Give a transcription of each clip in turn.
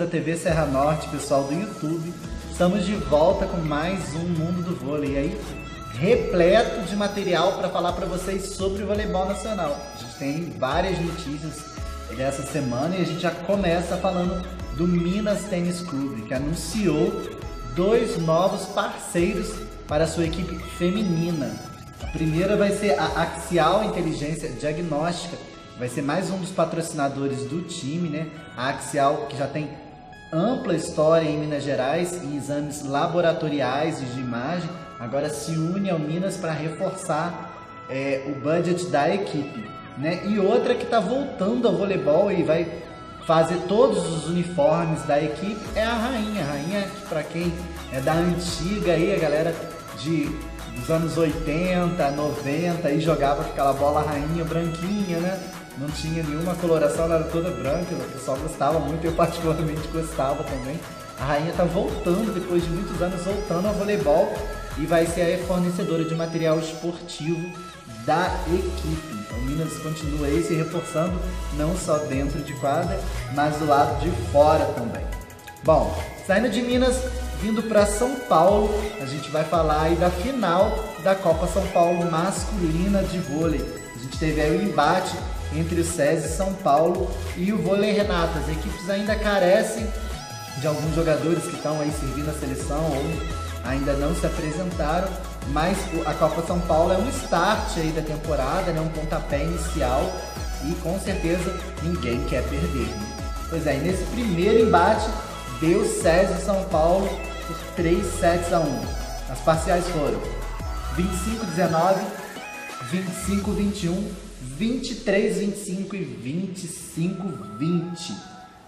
da TV Serra Norte, pessoal do YouTube. Estamos de volta com mais um Mundo do Vôlei aí, repleto de material para falar para vocês sobre o voleibol nacional. A gente tem várias notícias dessa semana e a gente já começa falando do Minas Tênis Clube, que anunciou 2 novos parceiros para a sua equipe feminina. A primeira vai ser a Axial Inteligência Diagnóstica, vai ser mais um dos patrocinadores do time, né? A Axial, que já tem ampla história em Minas Gerais em exames laboratoriais e de imagem, agora se une ao Minas para reforçar o budget da equipe, né? E outra que está voltando ao voleibol e vai fazer todos os uniformes da equipe é a Rainha. A Rainha, para quem é da antiga aí, a galera dos anos 80, 90 e jogava com aquela bola Rainha branquinha, né? Não tinha nenhuma coloração, ela era toda branca, o pessoal gostava muito, eu particularmente gostava também. A Rainha está voltando, depois de muitos anos, voltando ao voleibol e vai ser a fornecedora de material esportivo da equipe. Então o Minas continua aí se reforçando, não só dentro de quadra, mas do lado de fora também. Bom, saindo de Minas, vindo para São Paulo, a gente vai falar aí da final da Copa São Paulo masculina de vôlei. A gente teve aí um embate entre o SESI São Paulo e o Vôlei Renata. As equipes ainda carecem de alguns jogadores que estão aí servindo a seleção ou ainda não se apresentaram, mas a Copa São Paulo é um start aí da temporada, né? Um pontapé inicial e com certeza ninguém quer perder, né? Pois é, e nesse primeiro embate deu SESI São Paulo por 3-1. As parciais foram 25-19, 25-21, 23-25 e 25-20.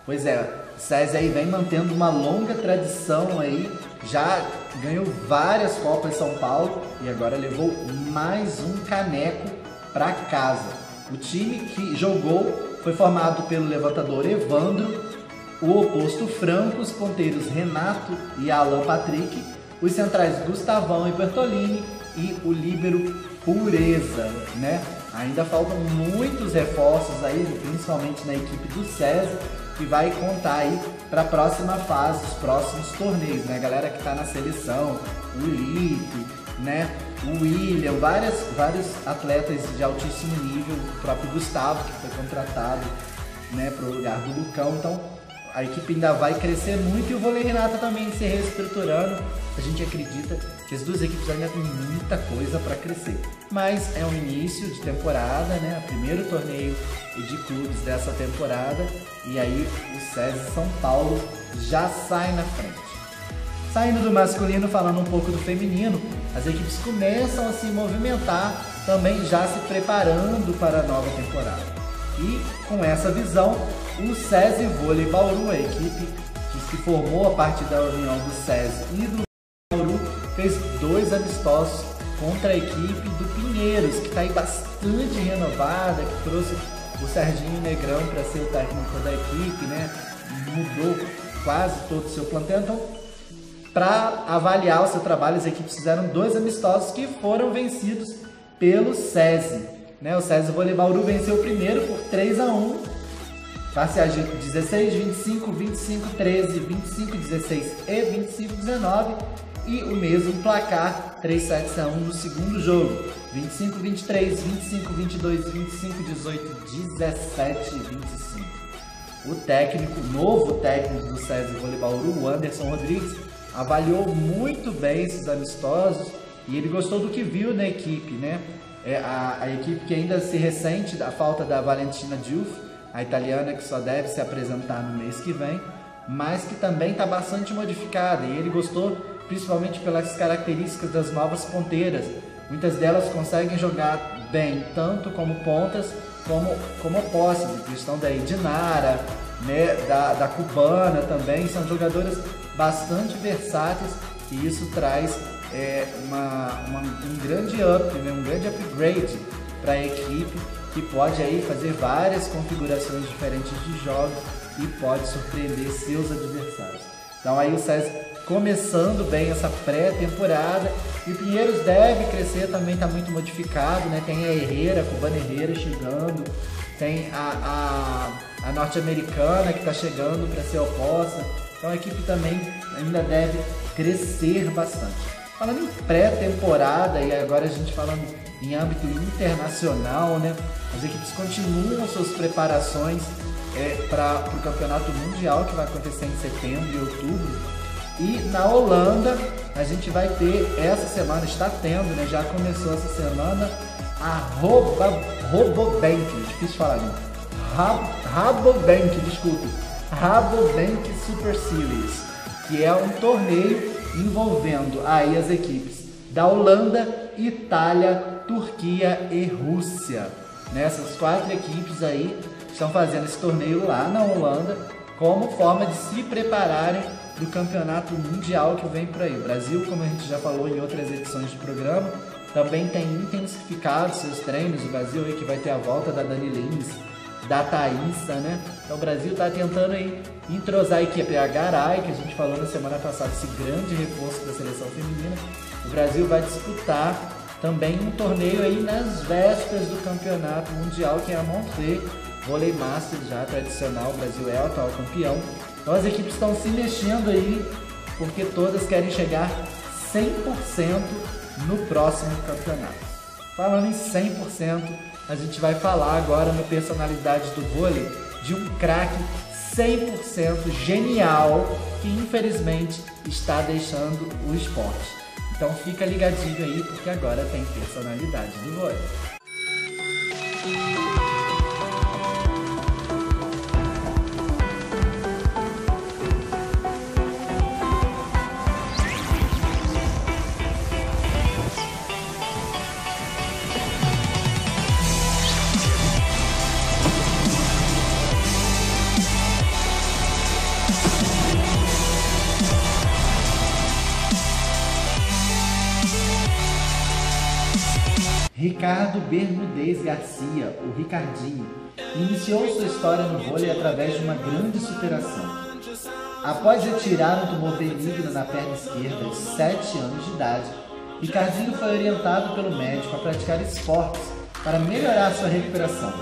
Pois é, o SESI aí vem mantendo uma longa tradição aí, já ganhou várias Copas São Paulo e agora levou mais um caneco para casa. O time que jogou foi formado pelo levantador Evandro, o oposto Franco, os ponteiros Renato e Alan Patrick, os centrais Gustavão e Bertolini e o líbero Pureza, né? Ainda faltam muitos reforços aí, principalmente na equipe do SESI, que vai contar aí para a próxima fase, os próximos torneios, né? A galera que está na seleção, o Lipe, né? O William, vários atletas de altíssimo nível, o próprio Gustavo, que foi contratado, né, para o lugar do Lucão. Então, a equipe ainda vai crescer muito e o Vôlei Renata também se reestruturando. A gente acredita que as duas equipes ainda têm muita coisa para crescer. Mas é um início de temporada, né? O primeiro torneio de clubes dessa temporada. E aí o SESI São Paulo já sai na frente. Saindo do masculino, falando um pouco do feminino, as equipes começam a se movimentar, também já se preparando para a nova temporada. E com essa visão, o SESI Vôlei Bauru, a equipe que se formou a partir da união do SESI e do Bauru, fez 2 amistosos contra a equipe do Pinheiros, que está aí bastante renovada, que trouxe o Serginho Negrão para ser o técnico da equipe, né? Mudou quase todo o seu plantel. Então, para avaliar o seu trabalho, as equipes fizeram 2 amistosos que foram vencidos pelo SESI, né? O SESI Vôlei Bauru venceu o primeiro por 3-1, parciais de 16-25, 25-13, 25-16 e 25-19, e o mesmo placar 3-7-1 no segundo jogo, 25-23, 25-22, 25-18, 17-25. O novo técnico do SESI Vôlei Bauru, o Anderson Rodrigues, avaliou muito bem esses amistosos e ele gostou do que viu na equipe, né? A equipe que ainda se ressente da falta da Valentina Diouf, a italiana que só deve se apresentar no mês que vem, mas que também está bastante modificada, e ele gostou principalmente pelas características das novas ponteiras. Muitas delas conseguem jogar bem, tanto como pontas, como posses. A questão da Edinara, né, da Cubana também, são jogadoras bastante versáteis, e isso traz um grande up, né, um grande upgrade para a equipe, que pode aí fazer várias configurações diferentes de jogos e pode surpreender seus adversários. Então aí o SESI começando bem essa pré-temporada, e o Pinheiros deve crescer, também está muito modificado, né? Tem a Herrera, a Cubana Herrera chegando, tem a a norte-americana que está chegando para ser oposta. Então a equipe também ainda deve crescer bastante. Falando em pré-temporada, e agora a gente falando em âmbito internacional, né? As equipes continuam suas preparações para o Campeonato Mundial, que vai acontecer em setembro e outubro. E na Holanda, a gente vai ter essa semana, está tendo, né? Já começou essa semana, a Rabobank, difícil falar, não. Rabobank, desculpe. Rabobank Super Series, que é um torneio envolvendo aí as equipes da Holanda, Itália, Turquia e Rússia. Essas 4 equipes aí estão fazendo esse torneio lá na Holanda como forma de se prepararem para o campeonato mundial que vem por aí. O Brasil, como a gente já falou em outras edições do programa, também tem intensificado seus treinos. O Brasil aí que vai ter a volta da Dani Lins, da Thaísa, né? Então o Brasil está tentando aí entrosar a equipe. A Garay, que a gente falou na semana passada, esse grande reforço da seleção feminina. O Brasil vai disputar também um torneio aí nas vésperas do campeonato mundial, que é a Montreux Volley Masters, já tradicional. O Brasil é o atual campeão. Então as equipes estão se mexendo aí, porque todas querem chegar 100% no próximo campeonato. Falando em 100%, a gente vai falar agora no Personalidades do Vôlei de um craque 100% genial que infelizmente está deixando o esporte. Então fica ligadinho aí, porque agora tem Personalidade do Vôlei. Ricardo Bermudez Garcia, o Ricardinho, iniciou sua história no vôlei através de uma grande superação. Após retirar um tumor benigno na perna esquerda aos 7 anos de idade, Ricardinho foi orientado pelo médico a praticar esportes para melhorar sua recuperação.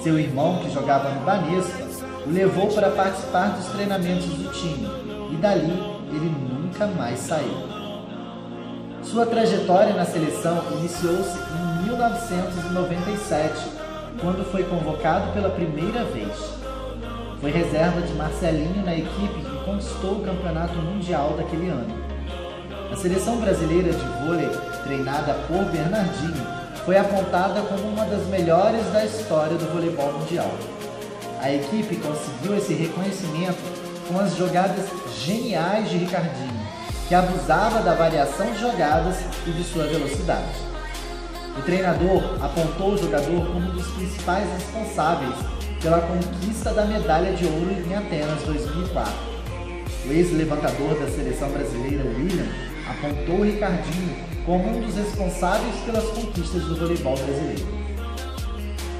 Seu irmão, que jogava no Banespa, o levou para participar dos treinamentos do time e dali ele nunca mais saiu. Sua trajetória na seleção iniciou-se em 1997, quando foi convocado pela primeira vez. Foi reserva de Marcelinho na equipe que conquistou o campeonato mundial daquele ano. A seleção brasileira de vôlei, treinada por Bernardinho, foi apontada como uma das melhores da história do voleibol mundial. A equipe conseguiu esse reconhecimento com as jogadas geniais de Ricardinho, que abusava da variação de jogadas e de sua velocidade. O treinador apontou o jogador como um dos principais responsáveis pela conquista da medalha de ouro em Atenas 2004. O ex-levantador da seleção brasileira, William, apontou o Ricardinho como um dos responsáveis pelas conquistas do voleibol brasileiro.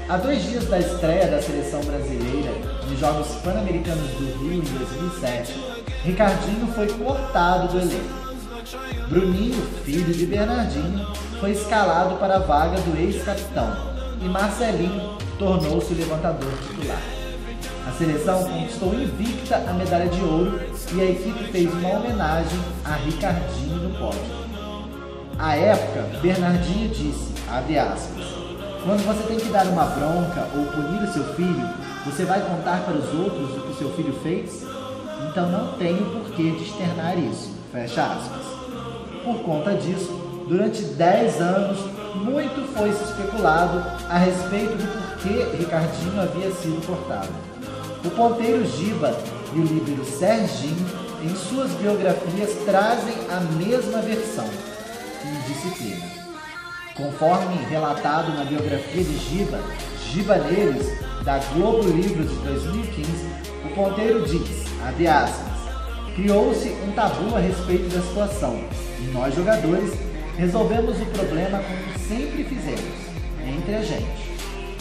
Há 2 dias da estreia da seleção brasileira nos Jogos Pan-Americanos do Rio em 2007, Ricardinho foi cortado do elenco. Bruninho, filho de Bernardinho, foi escalado para a vaga do ex-capitão e Marcelinho tornou-se o levantador titular. A seleção conquistou invicta a medalha de ouro e a equipe fez uma homenagem a Ricardinho no pódio. À época, Bernardinho disse, abre aspas, quando você tem que dar uma bronca ou punir o seu filho, você vai contar para os outros o que o seu filho fez? Então não tenho porquê de externar isso, fecha aspas. Por conta disso, durante 10 anos, muito foi se especulado a respeito do porquê Ricardinho havia sido cortado. O ponteiro Giba e o líbero Serginho, em suas biografias, trazem a mesma versão, indisciplina. Conforme relatado na biografia de Giba Neles, da Globo Livros de 2015, o ponteiro diz, abre aspas, criou-se um tabu a respeito da situação e nós, jogadores, resolvemos o problema como sempre fizemos, entre a gente.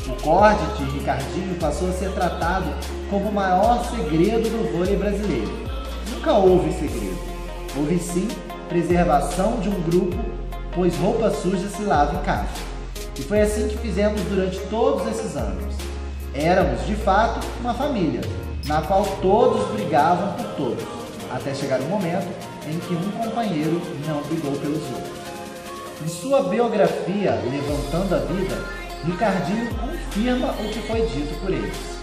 O corte de Ricardinho passou a ser tratado como o maior segredo do vôlei brasileiro. Nunca houve segredo. Houve sim preservação de um grupo, pois roupa suja se lava em casa. E foi assim que fizemos durante todos esses anos. Éramos, de fato, uma família, na qual todos brigavam por todos, até chegar o momento em que um companheiro não brigou pelos outros. Em sua biografia, Levantando a Vida, Ricardinho confirma o que foi dito por eles.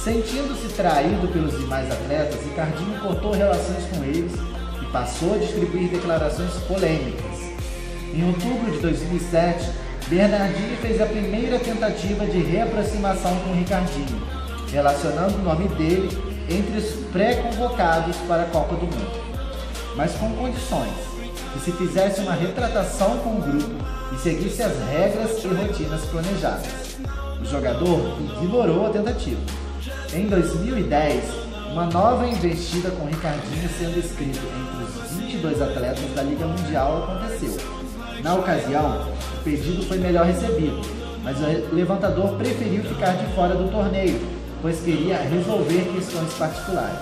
Sentindo-se traído pelos demais atletas, Ricardinho cortou relações com eles e passou a distribuir declarações polêmicas. Em outubro de 2007, Bernardinho fez a primeira tentativa de reaproximação com Ricardinho, relacionando o nome dele entre os pré-convocados para a Copa do Mundo, mas com condições: que se fizesse uma retratação com o grupo e seguisse as regras e rotinas planejadas. O jogador ignorou a tentativa. Em 2010, uma nova investida com Ricardinho sendo inscrito entre os 22 atletas da Liga Mundial aconteceu. Na ocasião, o pedido foi melhor recebido, mas o levantador preferiu ficar de fora do torneio, pois queria resolver questões particulares.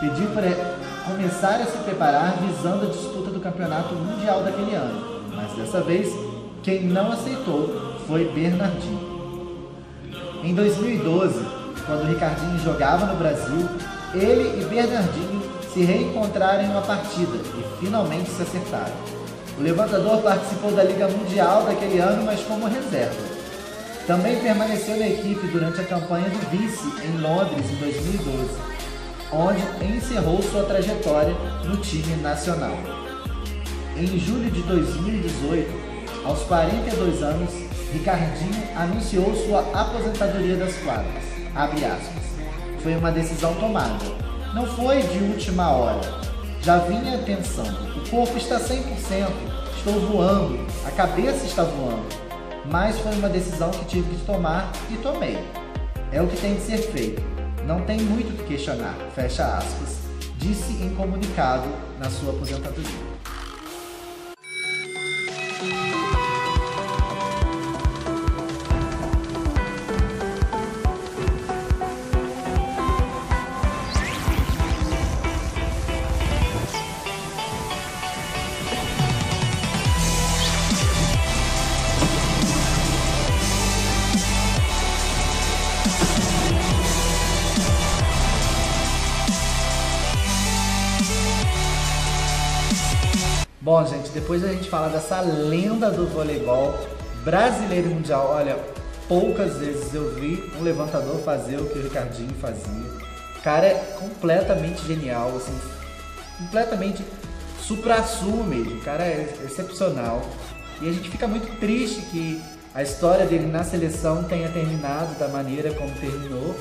Pediu para começar a se preparar visando a disputa do Campeonato Mundial daquele ano, mas dessa vez, quem não aceitou foi Bernardinho. Em 2012, quando Ricardinho jogava no Brasil, ele e Bernardinho se reencontraram em uma partida e finalmente se acertaram. O levantador participou da Liga Mundial daquele ano, mas como reserva. Também permaneceu na equipe durante a campanha do vice em Londres em 2012, onde encerrou sua trajetória no time nacional. Em julho de 2018, aos 42 anos, Ricardinho anunciou sua aposentadoria das quadras. Abre aspas. Foi uma decisão tomada. Não foi de última hora. Já vinha pensando, o corpo está 100%, estou voando, a cabeça está voando. Mas foi uma decisão que tive que tomar e tomei. É o que tem de ser feito. Não tem muito o que questionar, fecha aspas, disse em comunicado na sua aposentadoria. Bom, gente, depois a gente fala dessa lenda do voleibol brasileiro e mundial. Olha, poucas vezes eu vi um levantador fazer o que o Ricardinho fazia. O cara é completamente genial, assim, completamente supra-sumo mesmo. O cara é excepcional. E a gente fica muito triste que a história dele na seleção tenha terminado da maneira como terminou.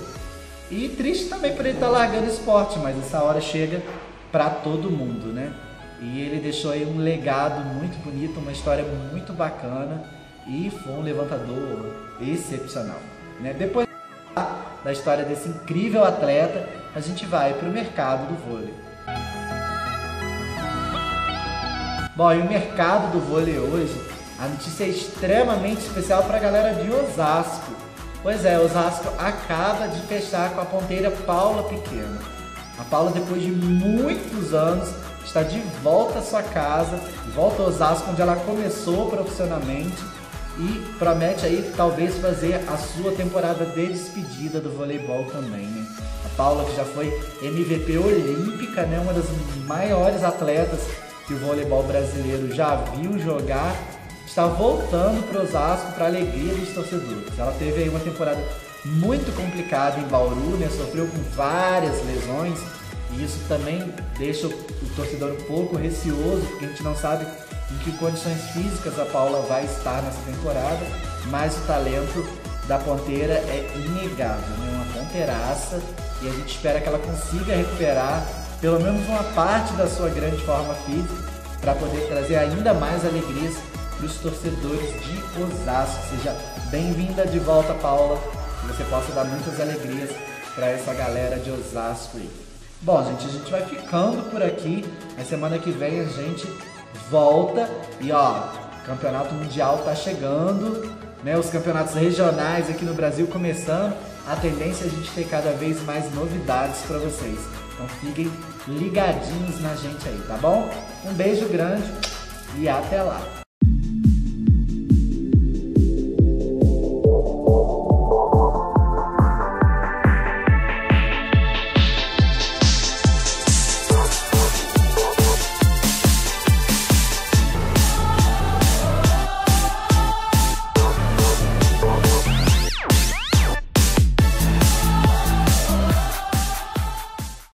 E triste também por ele estar largando o esporte, mas essa hora chega para todo mundo, né? E ele deixou aí um legado muito bonito, uma história muito bacana e foi um levantador excepcional, né? Depois da história desse incrível atleta, a gente vai para o mercado do vôlei. Bom, e o mercado do vôlei hoje, a notícia é extremamente especial para a galera de Osasco. Pois é, Osasco acaba de fechar com a ponteira Paula Pequeno. A Paula, depois de muitos anos, está de volta à sua casa, de volta a Osasco, onde ela começou profissionalmente e promete aí talvez fazer a sua temporada de despedida do voleibol também, né? A Paula, que já foi MVP olímpica, né? Uma das maiores atletas que o voleibol brasileiro já viu jogar, está voltando para Osasco para a alegria dos torcedores. Ela teve aí uma temporada muito complicada em Bauru, né? Sofreu com várias lesões. E isso também deixa o torcedor um pouco receoso, porque a gente não sabe em que condições físicas a Paula vai estar nessa temporada, mas o talento da ponteira é inegável, né? Uma ponteiraça, e a gente espera que ela consiga recuperar pelo menos uma parte da sua grande forma física para poder trazer ainda mais alegrias para os torcedores de Osasco. Seja bem-vinda de volta, Paula, que você possa dar muitas alegrias para essa galera de Osasco aí. Bom, gente, a gente vai ficando por aqui. Na semana que vem a gente volta e ó, o Campeonato Mundial tá chegando, né? Os campeonatos regionais aqui no Brasil começando. A tendência é a gente ter cada vez mais novidades para vocês. Então fiquem ligadinhos na gente aí, tá bom? Um beijo grande e até lá!